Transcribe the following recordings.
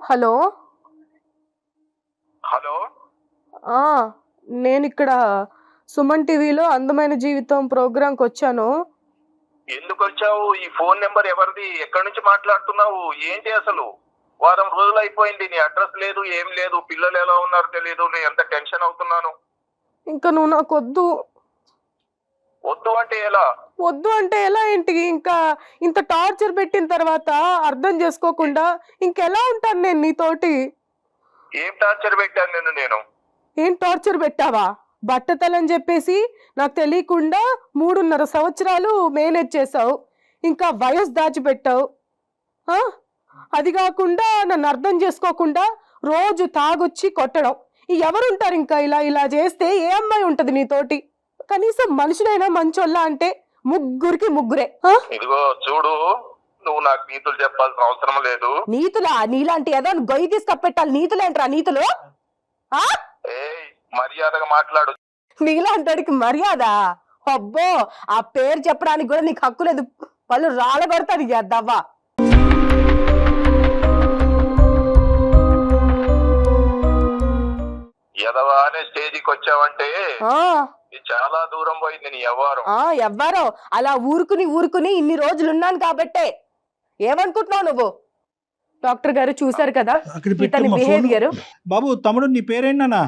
Hello hello నేను ఇక్కడ సుమన్ టీవీలో అందమైన జీవితం ప్రోగ్రాంకి వచ్చాను. ఎందుకు వచ్చావు? ఈ ఫోన్ నెంబర్ ఎవరిది? ఎక్కడి నుంచి మాట్లాడుతున్నావు? ఏంటి అసలు? వారం రోజులు అయిపోయింది, నీ అడ్రస్ లేదు, ఏం లేదు, పిల్లలు ఎలా ఉన్నారో తెలియదు. నేను ఎంత టెన్షన్ అవుతున్నాను. ఇంకా నువ్వు నాకు వద్దు. వద్దు అంటే ఎలా? వద్దు అంటే ఎలా ఏంటి? ఇంకా ఇంత టార్చర్ పెట్టిన తర్వాత అర్థం చేసుకోకుండా ఇంకెలా ఉంటాను నేను నీతోటి? ఏం టార్చర్ పెట్టాను నేను? ఏం టార్చర్ పెట్టావా? బట్టతలని చెప్పేసి నాకు తెలియకుండా 3.5 సంవత్సరాలు మేనేజ్ చేసావు. ఇంకా వయసు దాచిపెట్టావు. అది కాకుండా నన్ను అర్థం చేసుకోకుండా రోజు తాగొచ్చి కొట్టడం. ఎవరుంటారు ఇంకా? ఇలా చేస్తే ఏ అమ్మాయి ఉంటది నీతోటి? కనీసం మనుషులైనా మంచోళ్ళ అంటే ముగ్గురికి ముగ్గురే. ఇదిగో చూడు, నువ్వు నాకు నీతులు చెప్పాల్సిన అవసరం లేదు. నీతులా? నీలాంటి ఏదో గొయ్యి తీసుకపెట్టాలి. నీతులేంట్రా నీతులు? మర్యాదగా మాట్లాడు. నీలాంటికి మర్యాద? అబ్బో, ఆ పేరు చెప్పడానికి కూడా నీకు హక్కు లేదు. వాళ్ళు రాళ్ళగొడతారు ఎద్దవ్వా. ఎదవా అనే స్టేజికి వచ్చావంటే చాలా దూరం పోయింది నీ ఎవ్వరో అలా ఊరుకుని ఇన్ని రోజులు ఉన్నాను కాబట్టే. ఏమనుకుంటున్నావు నువ్వు? డాక్టర్ గారు చూసారు కదా ఇతని బిహేవియర్. బాబు తమ్ముడు, నీ పేరేంటన్నా?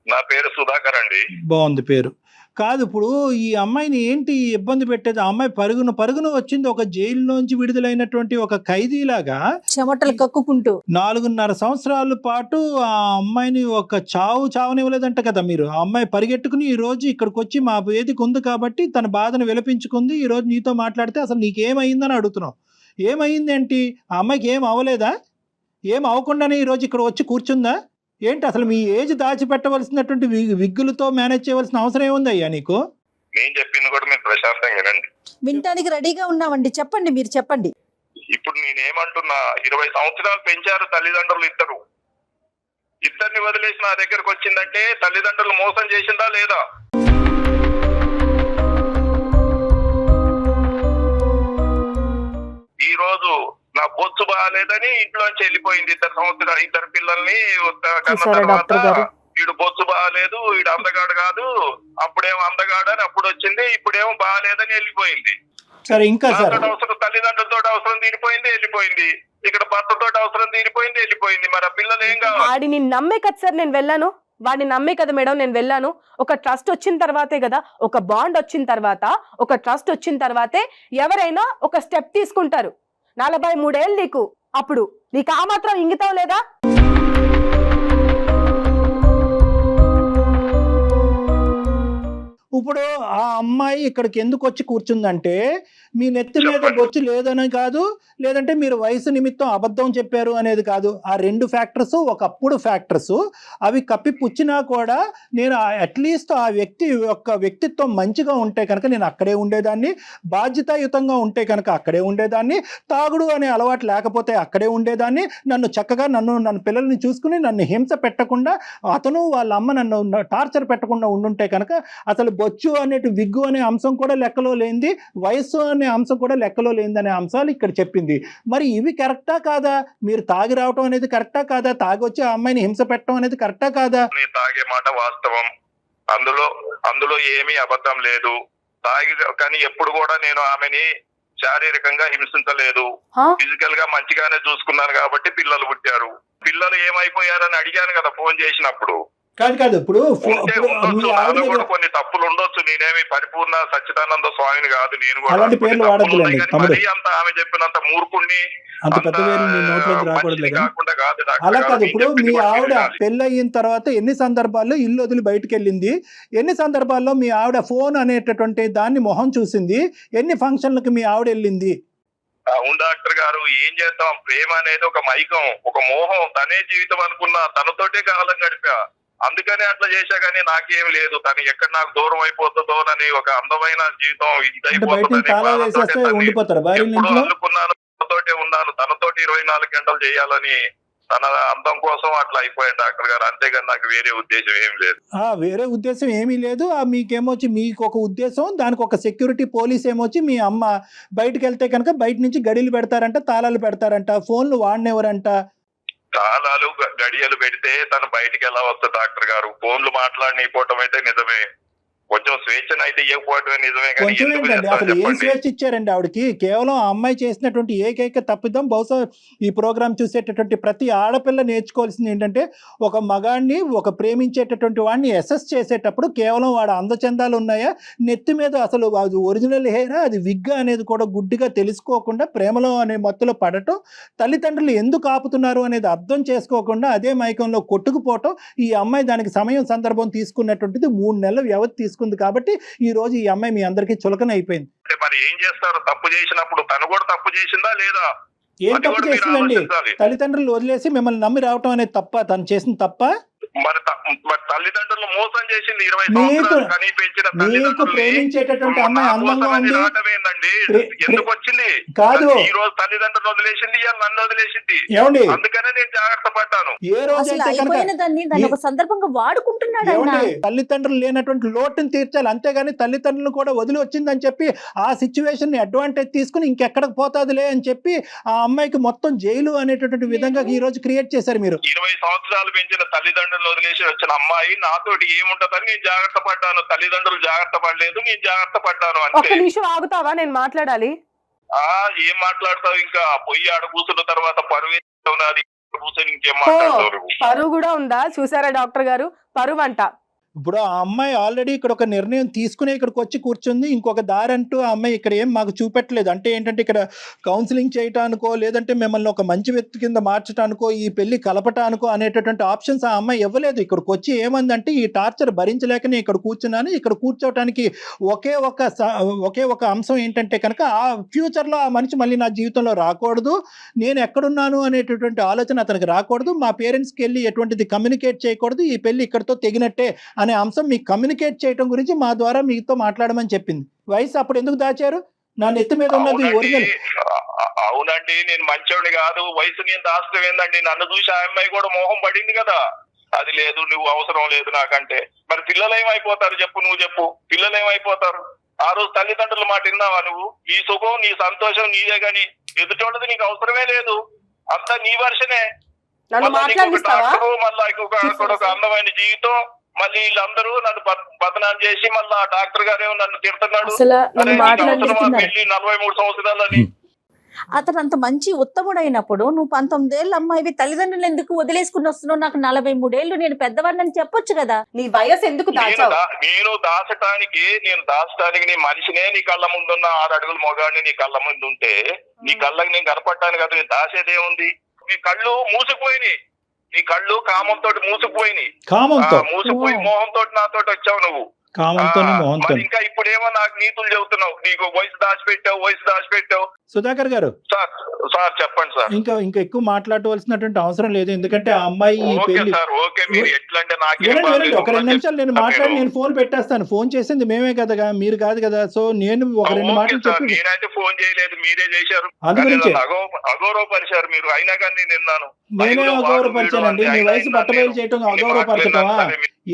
నా పేరు సుధాకర్ అండి. బాగుంది పేరు. కాదు, ఇప్పుడు ఈ అమ్మాయిని ఏంటి ఇబ్బంది పెట్టేది? ఆ అమ్మాయి పరుగున వచ్చింది ఒక జైల్లోంచి విడుదలైనటువంటి ఒక ఖైదీలాగా చెమటలు కక్కుకుంటూ 4.5 సంవత్సరాల పాటు ఆ అమ్మాయిని ఒక చావునివ్వలేదంట కదా మీరు. ఆ అమ్మాయి పరిగెట్టుకుని ఈ రోజు ఇక్కడికి వచ్చి మా వేదిక ఉంది కాబట్టి తన బాధను విలపించుకుంది. ఈ రోజు నీతో మాట్లాడితే అసలు నీకేమైందని అడుగుతున్నావు. ఏమైంది ఏంటి? ఆ అమ్మాయికి ఏం అవ్వలేదా? ఏం అవ్వకుండానే ఈరోజు ఇక్కడ వచ్చి కూర్చుందా ఏంటి? అసలు మీ ఏజ్ దాచిపెట్టవలసినటువంటి విగ్గులతో మేనేజ్ చేయవలసిన అవసరం ఏముంది అయ్యా నీకు? నేను చెప్పింది కూడా మీరు ప్రశాంతంగా వినండి. వినటానికి రెడీగా ఉన్నామండి, చెప్పండి, మీరు చెప్పండి. ఇప్పుడు నేనేమంటున్నా, 20 సంవత్సరాలు పెంచారు తల్లిదండ్రులు ఇద్దరిని వదిలేసి నా దగ్గరకు వచ్చిందంటే తల్లిదండ్రులు మోసం చేసిందా లేదా? ఈ రోజు నా బొచ్చు బాగాలేదని ఇంట్లోంచి వెళ్ళిపోయింది. 2 సంవత్సరాలు 2 పిల్లల్ని కన్న తర్వాత వీడు బొచ్చు బాగాలేదు, వీడు అందగాడు కాదు, అప్పుడేమో అందగాడు అని అప్పుడు వచ్చింది, ఇప్పుడేమో బాగాలేదని వెళ్ళిపోయింది. సరే, ఇంకా అవసరం తల్లిదండ్రులతో అవసరం తీరిపోయింది, వెళ్ళిపోయింది. ఇక్కడ భర్తతో అవసరం తీరిపోయింది, వెళ్ళిపోయింది. మరి ఆ పిల్లలు ఏం కావాలి? వాడిని నమ్మే కదా సార్ నేను వెళ్ళాను. వాడిని నమ్మే కదా మేడం నేను వెళ్ళాను. ఒక ట్రస్ట్ వచ్చిన తర్వాతే కదా, ఒక బాండ్ వచ్చిన తర్వాత, ఒక ట్రస్ట్ వచ్చిన తర్వాతే ఎవరైనా ఒక స్టెప్ తీసుకుంటారు. 43 ఏళ్ళు నీకు. అప్పుడు నీకు ఆ మాత్రం ఇంగితం లేదా? ఇప్పుడు ఆ అమ్మాయి ఇక్కడికి ఎందుకు వచ్చి కూర్చుందంటే మీ నెత్తి మీద బొచ్చు లేదని కాదు, లేదంటే మీరు వయసు నిమిత్తం అబద్ధం చెప్పారు అనేది కాదు. ఆ 2 ఫ్యాక్టర్స్ ఒకప్పుడు ఫ్యాక్టర్స్. అవి కప్పిపుచ్చినా కూడా నేను అట్లీస్ట్ ఆ వ్యక్తి యొక్క వ్యక్తిత్వం మంచిగా ఉంటే కనుక నేను అక్కడే ఉండేదాన్ని, బాధ్యతాయుతంగా ఉంటే కనుక అక్కడే ఉండేదాన్ని, తాగుడు అనే అలవాటు లేకపోతే అక్కడే ఉండేదాన్ని, నన్ను చక్కగా నన్ను పిల్లల్ని చూసుకుని నన్ను హింస పెట్టకుండా అతను వాళ్ళ అమ్మ నన్ను టార్చర్ పెట్టకుండా ఉండుంటే కనుక అసలు బొచ్చు అనేటి విగ్గు అనే అంశం కూడా లెక్కలో లేనిది, వయస్సు అనే అంశం కూడా లెక్కలో లేనిదనే అంశాలు ఇక్కడ చెప్పింది. మరి ఇవి కరెక్టా కాదా? మీరు తాగి రావటం అనేది కరెక్టా కాదా? తాగి వచ్చి ఆ అమ్మాయిని హింస పెట్టడం అనేది కరెక్టా కాదా? తాగే మాట వాస్తవం, అందులో ఏమీ అబద్ధం లేదు. కానీ ఎప్పుడు కూడా నేను ఆమెని శారీరకంగా హింసించలేదు. ఫిజికల్ గా మంచిగానే చూసుకున్నాను కాబట్టి పిల్లలు పుట్టారు. పిల్లలు ఏమైపోయారని అడిగాను కదా ఫోన్ చేసినప్పుడు. కాదు, ఇప్పుడు కొన్ని తప్పులు ఉండొచ్చు. నేనేమి పరిపూర్ణ సచ్చిదానంద స్వామిని కాదు. నేను కూడా ఆమె చెప్పినంత మూర్ఖుణ్ణి అంత పెద్ద పేరు మీ నోట్లోకి రాకూడదు. అలా కాదు, ఇప్పుడు మీ ఆవిడ పెళ్ళయిన తర్వాత ఎన్ని సందర్భాల్లో ఇల్లు వదిలి బయటకు వెళ్ళింది, ఎన్ని సందర్భాల్లో మీ ఆవిడ ఫోన్ అనేటటువంటి దాన్ని మొహం చూసింది, ఎన్ని ఫంక్షన్లకు మీ ఆవిడ వెళ్ళింది? అవును డాక్టర్ గారు, ఏం చేద్దాం? ప్రేమ అనేది ఒక మైకం, ఒక మోహం. తనే జీవితం అనుకున్నా, తనతోటే కాలం గడిపా. అందుకనే అట్లా చేశా, కానీ నాకేం లేదు. తను ఎక్కడ నాకు దూరం అయిపోతుందోనని ఒక అందమైన జీవితం అనుకున్నాను. తనతోటే ఉన్నాను, తనతోటి 24 గంటలు చేయాలని తన అందం కోసం అట్లా అయిపోయాడు డాక్టర్ గారు. అంతేగాని నాకు వేరే ఉద్దేశం ఏం లేదు. వేరే ఉద్దేశం ఏమీ లేదు. మీకేమొచ్చి మీకు ఒక ఉద్దేశం, దానికి ఒక సెక్యూరిటీ పోలీస్ ఏమొచ్చి మీ అమ్మ బయటకు వెళ్తే కనుక బయట నుంచి గడిలు పెడతారంట, తాళాలు పెడతారంట, ఫోన్లు వాడినెవరంట. కాలాలు గడియలు పెడితే తను బయటికి ఎలా వస్తుంది డాక్టర్ గారు? ఫోన్లు మాట్లాడనిపోవటం అయితే నిజమే, కొంచెం స్వేచ్ఛను అయితే ఇవ్వకపోవటమే నిజమే, కానీ కొంచెం ఎందుకు ఏంటండి, చేస్తారు అసలు ఏం చెప్పండి? స్వేచ్ఛ ఇచ్చారండి ఆవిడకి? కేవలం ఆ అమ్మాయి చేసినటువంటి ఏకైక తప్పిదం, బహుశా ఈ ప్రోగ్రామ్ చూసేటటువంటి ప్రతి ఆడపిల్ల నేర్చుకోవాల్సింది ఏంటంటే, ఒక మగాడిని, ఒక ప్రేమించేటటువంటి వాడిని అసెస్ చేసేటప్పుడు కేవలం వాడు అందచందాలు ఉన్నాయా, నెత్తి మీద అసలు అది ఒరిజినల్ హెయిరా, అది విగ్ అనేది కూడా గుడ్డిగా తెలుసుకోకుండా ప్రేమలో అనే మత్తులో పడటం, తల్లిదండ్రులు ఎందుకు ఆపుతున్నారు అనేది అర్థం చేసుకోకుండా అదే మైకంలో కొట్టుకుపోవటం, ఈ అమ్మాయి దానికి సమయం సందర్భం తీసుకున్నటువంటిది 3 నెలల వ్యవధి తీసుకుంది కాబట్టి ఈ రోజు ఈ అమ్మాయి మీ అందరికీ చులకన అయిపోయింది. అంటే మరి ఏం చేస్తారు? తప్పు చేసినప్పుడు తను కూడా తప్పు చేసిందా లేదా? ఏం అది తప్పు కూడా మీరు చేసిందండి? ఆలోచించాలి. తల్లిదండ్రులు వదిలేసి మిమ్మల్ని నమ్మి రావటం అనేది తప్ప? తను చేసిన తప్ప? మరి తల్లిదండ్రులు మోసం చేసింది 20 మీకు సంవత్సరాలు కని పెంచిన మీకు తల్లిదండ్రులు ప్రేమించేటటువంటి అమ్మాయి అందంగా ఉంది రావటమేందండి? ఎందుకు వచ్చింది? కాదు. ఈ రోజు తల్లిదండ్రులు వదిలేసింది, ఇవాళ నన్ను వదిలేసింది. ఏమండి, అందుకనే నేను జాగ్రత్త పడ్డాను. ఏ రోజు అసలు అయితే కనుక అయిపోయిన దాన్ని ఒక సందర్భంగా వాడుకుంటున్నాడు ఆయన. ఏమండి, తల్లిదండ్రులు లేనటువంటి లోటుని తీర్చాలి, అంతేగాని తల్లిదండ్రులను కూడా వదిలి వచ్చిందని చెప్పి ఆ సిచ్యువేషన్ ని అడ్వాంటేజ్ తీసుకుని ఇంకెక్కడికి పోతాదిలే అని చెప్పి ఆ అమ్మాయికి మొత్తం జైలు అనేటటువంటి విధంగా ఈ రోజు క్రియేట్ చేశారు మీరు. 20 సంవత్సరాలు పెంచిన తల్లిదండ్రులు వదిలేసి వచ్చిన అమ్మాయి నాతోటి ఏముంటదని నేను జాగ్రత్త పడ్డాను. తల్లిదండ్రులు జాగ్రత్త పడలేదు, నేను జాగ్రత్త పడ్డాను ఒక్క అంతే. నిమిషం ఆగుతావా, నేను మాట్లాడాలి. ఏం మాట్లాడతావు? ఇంకా పొయ్యి ఆడ కూర్చున్న తర్వాత పరువు ఉన్నది, కూర్చొని ఇంకేం మాట్లాడతావు నువ్వు? పరువు కూడా ఉందా? చూసారా డాక్టర్ గారు, పరువు అంట. ఇప్పుడు ఆ అమ్మాయి ఆల్రెడీ ఇక్కడ ఒక నిర్ణయం తీసుకుని ఇక్కడికి వచ్చి కూర్చుంది. ఇంకొక దారి అంటూ ఆ అమ్మాయి ఇక్కడ ఏం మాకు చూపెట్టలేదు. అంటే ఏంటంటే ఇక్కడ కౌన్సిలింగ్ చేయటానికో లేదంటే మిమ్మల్ని ఒక మంచి వ్యక్తి కింద మార్చడానికో ఈ పెళ్లి కలపటానికో అనేటటువంటి ఆప్షన్స్ ఆ అమ్మాయి ఇవ్వలేదు. ఇక్కడికి వచ్చి ఏమందంటే ఈ టార్చర్ భరించలేకనే ఇక్కడ కూర్చున్నాను. ఇక్కడ కూర్చోవటానికి ఒకే ఒక అంశం ఏంటంటే కనుక ఆ ఫ్యూచర్లో ఆ మనిషి మళ్ళీ నా జీవితంలో రాకూడదు, నేను ఎక్కడున్నాను అనేటటువంటి ఆలోచన అతనికి రాకూడదు, మా పేరెంట్స్కి వెళ్ళి ఎటువంటిది కమ్యూనికేట్ చేయకూడదు, ఈ పెళ్లి ఇక్కడితో తెగినట్టే అనే అంశం మీకు కమ్యూనికేట్ చేయడం గురించి మా ద్వారా మీతో మాట్లాడమని చెప్పింది. వయసు అప్పుడు ఎందుకు దాచారు? నా నెత్తి మీద ఉన్నది ఒరిజినల్. అవునండి, నేను మంచోడిని కాదు, వయసు నేను దాచడం ఏందండి? నన్ను చూసి ఆ అమ్మాయి కూడా మోహం పడింది కదా. అది లేదు, నువ్వు అవసరం లేదు నాకంటే. మరి పిల్లలు ఏమైపోతారు చెప్పు? నువ్వు చెప్పు, పిల్లలు ఏమైపోతారు? ఆ రోజు తల్లిదండ్రుల మాట విన్నావా నువ్వు? నీ సుఖం నీ సంతోషం నీదే గాని ఎదుటోళ్ళది నీకు అవసరమే లేదు. అంతా నీ వర్షనే. నన్ను మాట్లాడిస్తావా? మళ్ళా ఇంకొక అందమైన జీవితం, మళ్ళీ వీళ్ళందరూ నన్ను బదనాం చేసి మళ్ళా డాక్టర్ గారేమో నన్ను తిడుతున్నాడు. అసలు నన్ను అరే, నీకు అవసరమా మాట్లాడిస్తున్నారు. పెళ్లి 43 సంవత్సరాలని? అతను అంత మంచి ఉత్తముడైనప్పుడు నువ్వు 19 ఏళ్ళ అమ్మాయివి తల్లిదండ్రులు ఎందుకు వదిలేసుకుని వస్తున్నావు? నాకు 43 ఏళ్ళు, నేను పెద్దవాడిని చెప్పొచ్చు కదా. నీ వయసు ఎందుకు దాచావు? నేను దాచటానికి నీ మనిషినే నీ కళ్ళ ముందున్న 6 అడుగుల మొగాడిని నీ కళ్ళ ముందు ఉంటే నీ కళ్ళకి నేను కనపడటానికి కదా. నేను దాచేదేముంది? నీ కళ్ళు మూసుకుపోయినాయి, నీ కళ్ళు కామంతో మూసుకుపోయినాయి. మూసుకుపోయి మోహంతో నాతో వచ్చావు నువ్వు. కామంతోనే మోహంతో. ఇంకా ఇప్పుడేమో నాకు నీతులు చెబుతున్నావు, నీకు వయసు దాచిపెట్టావు. సుధాకర్ గారు, సార్ చెప్పండి సార్. ఇంకా ఎక్కువ మాట్లాడవలసినటువంటి అవసరం లేదు. ఎందుకంటే ఆ అమ్మాయి ఈ ఓకే పెళ్లి సార్, ఓకే. మీరు ఎట్లంటే నాకు వినండి, ఒక 2 నిమిషాలు నేను మాట్లాడి నేను ఫోన్ పెట్టేస్తాను. ఫోన్ చేసింది మేమే కదా, మీరు కాదు కదా. సో నేను ఒక 2 మాటలు చెప్పి, నేనైతే ఫోన్ చేయలేదు, మీరే చేశారు. అందుగురించి అగౌరవపరిచారు మీరు. అయినా కానీ నేను విన్నాను. నేనే అగౌరవపరిచానండి. మీ వయసు బట్టబయలు చేయటం అగౌరవపరచటమా?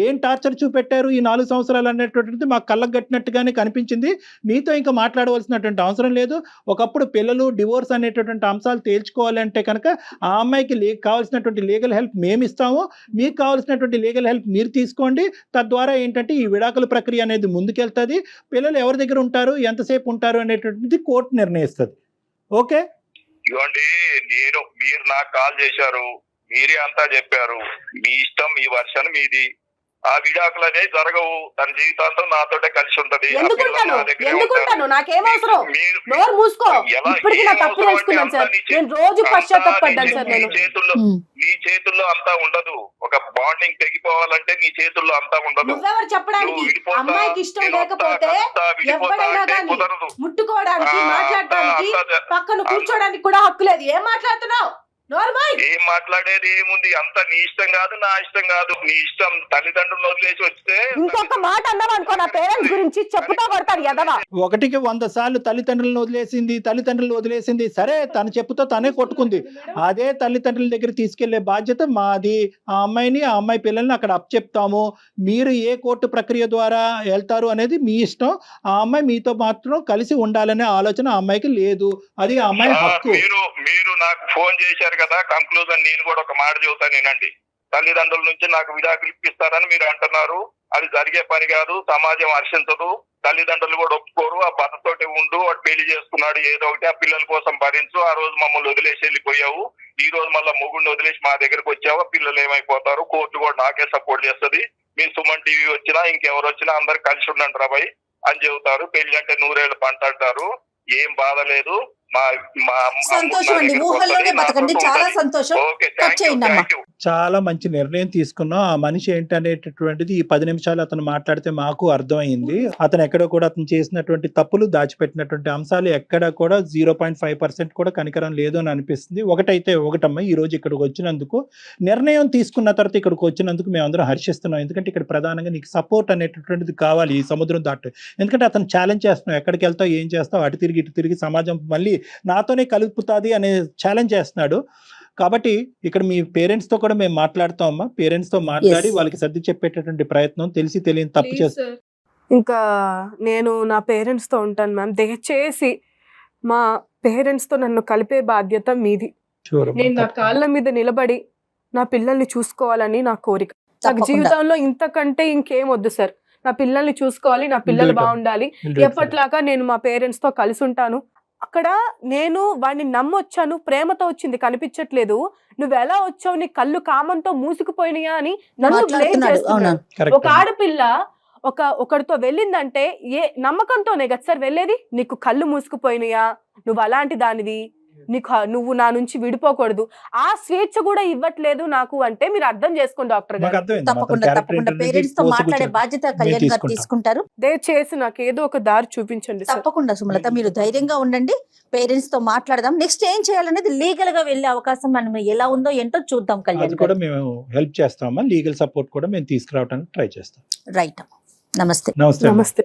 ఏం టార్చర్ చూపెట్టారు ఈ 4 సంవత్సరాలు అనేటువంటిది మాకు కళ్ళకు కట్టినట్టుగానే కనిపించింది. మీతో ఇంకా మాట్లాడవలసినటువంటి అవసరం లేదు. ఒకప్పుడు పిల్లలు డివోర్స్ అనేటటువంటి అంశాలు తేల్చుకోవాలంటే కనుక ఆ అమ్మాయికి కావాల్సినటువంటి లీగల్ హెల్ప్ మేము ఇస్తాము, మీకు కావాల్సినటువంటి లీగల్ హెల్ప్ మీరు తీసుకోండి. తద్వారా ఏంటంటే ఈ విడాకుల ప్రక్రియ అనేది ముందుకెళ్తుంది. పిల్లలు ఎవరి దగ్గర ఉంటారు, ఎంతసేపు ఉంటారు అనేటువంటిది కోర్టు నిర్ణయిస్తుంది. ఓకే, ఇవ్వండి. మీరు నాకు కాల్ చేశారు, మీరే అంతా చెప్పారు. మీ ఇష్టం, మీ వర్షన్ మీది. ఆ విడాకులు అనేవి జరగవు. తన జీవితాంతం నాతోటే కలిసి ఉంటది. ఎందుకుంటాను? నాకేం అవసరం? నోరు మూసుకో. ఇప్పటికీ నా తప్పు తెలుసుకున్నాను సార్. నేను రోజు పశ్చాత్తాపడ్డాను సార్. నీ చేతుల్లో అంతా ఉండదు. ఒక బాండింగ్ తెగిపోవాలంటే నీ చేతుల్లో అంతా ఉండదు. నువ్వెవరు చెప్పడానికి? అమ్మాయికి ఇష్టం లేకపోతే ఎవరైనా కానీ ముట్టుకోవడానికి, మాట్లాడడానికి, పక్కన కూర్చోడానికి కూడా హక్కు లేదు. ఏం మాట్లాడుతున్నావు? ఏం మాట్లాడేది ఏముంది? అంత నీ ఇష్టం కాదు, నా ఇష్టం కాదు. నీ ఇష్టం. తల్లిదండ్రులు వదిలేసి వస్తే ఇంకొక మాట అన్నావు అనుకో, నా పేరెంట్స్ గురించి చెప్పుతా కొడతాడు ఎదవా. 1కి 100 సార్లు తల్లిదండ్రులను వదిలేసింది. సరే, తన చెప్పుతో తనే కొట్టుకుంది. అదే తల్లిదండ్రుల దగ్గర తీసుకెళ్లే బాధ్యత మాది. ఆ అమ్మాయిని, ఆ అమ్మాయి పిల్లల్ని అక్కడ అప్పచెప్తాము. మీరు ఏ కోర్టు ప్రక్రియ ద్వారా వెళ్తారు అనేది మీ ఇష్టం. ఆ అమ్మాయి మీతో మాత్రం కలిసి ఉండాలనే ఆలోచన ఆ అమ్మాయికి లేదు. అది ఆ అమ్మాయి హక్కు. మీరు నాకు ఫోన్ చేశారు కదా, కంక్లూజన్ నేను కూడా ఒక మాట చెబుతాను వినండి. తల్లిదండ్రుల నుంచి నాకు విడాకులు ఇప్పిస్తారని మీరు అంటున్నారు. అది జరిగే పని కాదు, సమాజం హర్షించదు, తల్లిదండ్రులు కూడా ఒప్పుకోరు. ఆ భర్తతోటి ఉండు, వాడు పెళ్లి చేసుకున్నాడు ఏదో ఒకటి, ఆ పిల్లల కోసం భరించు. ఆ రోజు మమ్మల్ని వదిలేసి వెళ్ళిపోయావు, ఈ రోజు మళ్ళీ మొగుడిని వదిలేసి మా దగ్గరకు వచ్చావా, పిల్లలు ఏమైపోతారు, కోర్టు కూడా నాకే సపోర్ట్ చేస్తుంది, మీ సుమన్ టీవీ వచ్చినా ఇంకెవరు వచ్చినా అందరు కలిసి ఉండండి రాబాయ్ అని చెబుతారు. పెళ్లి అంటే 100 ఏళ్ళు పంట అంటారు. ఏం బాధ లేదు. సంతోషం అండి, ఊహల్లోనే బతకండి. చాలా సంతోషం. కట్ చేయండి అమ్మా. చాలా మంచి నిర్ణయం తీసుకున్నాం. ఆ మనిషి ఏంటనేటటువంటిది ఈ 10 నిమిషాలు అతను మాట్లాడితే మాకు అర్థమైంది. అతను ఎక్కడ కూడా అతను చేసినటువంటి తప్పులు, దాచిపెట్టినటువంటి అంశాలు ఎక్కడ కూడా 0.5% కూడా కనికరం లేదు అని అనిపిస్తుంది. ఒకటమ్మా, ఈ రోజు ఇక్కడికి వచ్చినందుకు, నిర్ణయం తీసుకున్న తర్వాత ఇక్కడికి వచ్చినందుకు మేమందరం హర్షిస్తున్నాం. ఎందుకంటే ఇక్కడ ప్రధానంగా నీకు సపోర్ట్ అనేటటువంటిది కావాలి ఈ సముద్రం దాటు. ఎందుకంటే అతను ఛాలెంజ్ చేస్తున్నావు, ఎక్కడికి వెళ్తావు, ఏం చేస్తావు, అటు తిరిగి ఇటు తిరిగి సమాజం మళ్ళీ నాతోనే కలుపుతుంది అనే ఛాలెంజ్ చేస్తున్నాడు. కాబట్టి ఇక్కడ మీ పేరెంట్స్ తో కూడా మేము మాట్లాడుతాం అమ్మా. పేరెంట్స్ తో మాట్లాడి వాళ్ళకి సర్ది చెప్పేటటువంటి ప్రయత్నం, తెలిసి తెలియని తప్పు చేస్తాం. ఇంకా నేను నా పేరెంట్స్ తో ఉంటాను మ్యామ్. దయచేసి మా పేరెంట్స్ తో నన్ను కలిపే బాధ్యత మీది. నేను నా కాళ్ళ మీద నిలబడి నా పిల్లల్ని చూసుకోవాలని నా కోరిక. నాకు జీవితంలో ఇంతకంటే ఇంకేం వద్దు సార్. నా పిల్లల్ని చూసుకోవాలి, నా పిల్లలు బాగుండాలి. ఎప్పట్లాగా నేను మా పేరెంట్స్ తో కలిసి ఉంటాను. అక్కడ నేను వాడిని నమ్మొచ్చాను, ప్రేమతో వచ్చింది కనిపించట్లేదు. నువ్వు ఎలా వచ్చావు, నీ కళ్ళు కామంతో మూసుకుపోయినాయా అని నన్ను బ్లేమ్ చేస్తున్నాడు. ఒక ఆడపిల్ల ఒకరితో వెళ్ళిందంటే ఏ నమ్మకంతోనే కదా సార్ వెళ్ళేది. నీకు కళ్ళు మూసుకుపోయినాయా, నువ్వు అలాంటి దానివి, నువ్వు నా నుంచి విడిపోకూడదు, ఆ స్వేచ్ఛ కూడా ఇవ్వట్లేదు నాకు అంటే మీరు అర్థం చేసుకోండి డాక్టర్ గారు. తప్పకుండా పేరెంట్స్ తో మాట్లాడే బాధ్యత కళ్యాణ్ గారు తీసుకుంటారు. దయచేసి నాకు ఏదో ఒక దారి చూపించండి. తప్పకుండా సుమలత, మీరు ధైర్యంగా ఉండండి. పేరెంట్స్ తో మాట్లాడదాం. నెక్స్ట్ ఏం చేయాలనేది లీగల్ గా వెళ్ళే అవకాశం మనం ఎలా ఉందో ఏంటో చూద్దాం. కళ్యాణ్ కూడా మేము హెల్ప్ చేస్తామా, లీగల్ సపోర్ట్ కూడా మేము తీసుకురావడానికి ట్రై చేస్తాం. రైట్. నమస్తే. నమస్తే.